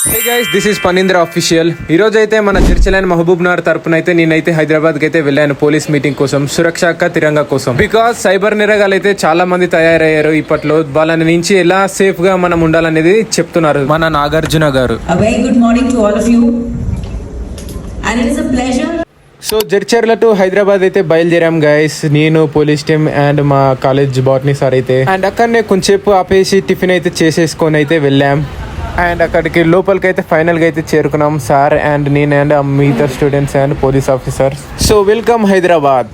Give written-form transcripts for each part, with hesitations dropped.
Hey guys, this is Phanindra official. ఈ రోజు అయితే మన చర్చలైన మహబూబ్ నగర్ తరపున అయితే నేనైతే హైదరాబాద్ కి అయితే వెళ్ళాను పోలీస్ మీటింగ్ కోసం, సురక్షక తిరంగా కోసం. బికాస్ సైబర్ నేరగాలు అయితే చాలా మంది తయారయ్యారు ఇప్పట్లో. వాళ్ళని నుంచి ఎలా సేఫ్ గా మనం ఉండాలనేది చెప్తున్నారు మన నాగార్జున గారు. Very good morning to all of you and it is a pleasure. So Jadcherla to Hyderabad అయితే బయలుదేరాం గైస్, నేను పోలీస్ టీమ్ అండ్ మా కాలేజ్ బాటనీ సార్ అయితే. అండ్ అక్కడనే కొంచెంసేపు ఆపేసి టిఫిన్ అయితే చేసేసుకొని అయితే వెళ్ళాం. అండ్ అక్కడికి లోపలికి అయితే ఫైనల్గా అయితే చేరుకున్నాం, సార్ అండ్ నేను అండ్ మిగతా students and police officers. So welcome Hyderabad.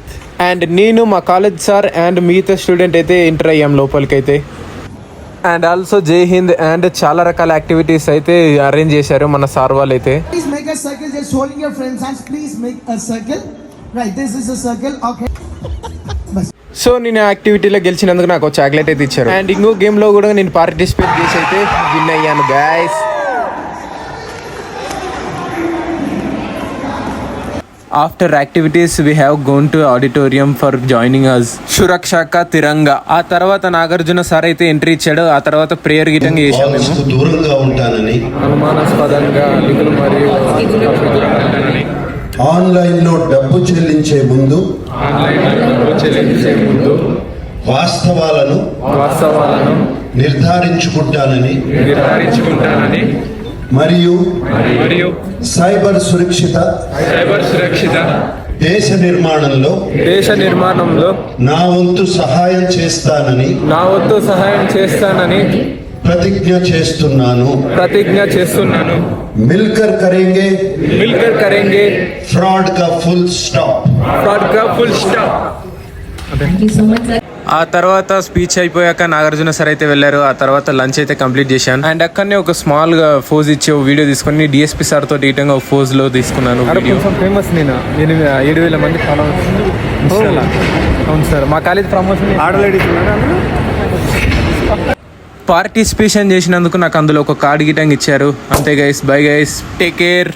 And నేను మా కాలేజ్ సార్ అండ్ మిగతా స్టూడెంట్ అయితే ఎంటర్ అయ్యాం లోపలికి అయితే. అండ్ ఆల్సో జై హింద్ అండ్ చాలా రకాల యాక్టివిటీస్ అయితే అరేంజ్ చేశారు మన సార్ వాళ్ళు అయితే. Please make a circle, just holding your friend's hands. Please make a circle. Right, this is a circle. Okay. So నేను యాక్టివిటీలో గెలిచినందుకు నాకు చాక్లెట్ అయితే ఇచ్చారు. అండ్ ఇంకో గేమ్ లో కూడా నేను పార్టిసిపేట్ చేసి అయితే విన్ అయ్యాను guys. After activities we have gone to auditorium for joining us సురక్షక తిరంగా. ఆ తర్వాత నాగార్జున సార్ అయితే ఎంట్రీ ఇచ్చాడు. ఆ తర్వాత ప్రేయర్ గిటంగా చేశాం మేము. దూరంగా ఉంటానని, అనుమానాస్పదంగా నిధులు మరియు ఆన్లైన్ లో డబ్బు చెల్లించే ముందు వాస్తవాలను నిర్ధారించుకుంటానని మరియు సైబర్ సురక్షిత దేశ నిర్మాణంలో నా వంతు సహాయం చేస్తానని ప్రతిజ్ఞ చేస్తున్నాను. మిల్కర్ కరేంగే ఫ్రాడ్ కా ఫుల్ స్టాప్. ఆ తర్వాత స్పీచ్ అయిపోయాక నాగార్జున సార్ అయితే వెళ్ళారు. ఆ తర్వాత లంచ్ అయితే కంప్లీట్ చేశాను. అండ్ అక్కడనే ఒక స్మాల్ గా ఫోజ్ ఇచ్చి వీడియో తీసుకుని డిఎస్పీ సార్ తోటి ఈటంగా ఫోజ్ లో తీసుకున్నాను. ఫేమస్ నేను 7,000 మంది ఫాలోవర్స్. అవును సార్, మా కాలేజ్ ప్రమోషన్ పార్టిసిపేషన్ చేసినందుకు నాకు అందులో ఒక కార్డ్ గిటంగా ఇచ్చారు. అంతే guys, bye guys, take care.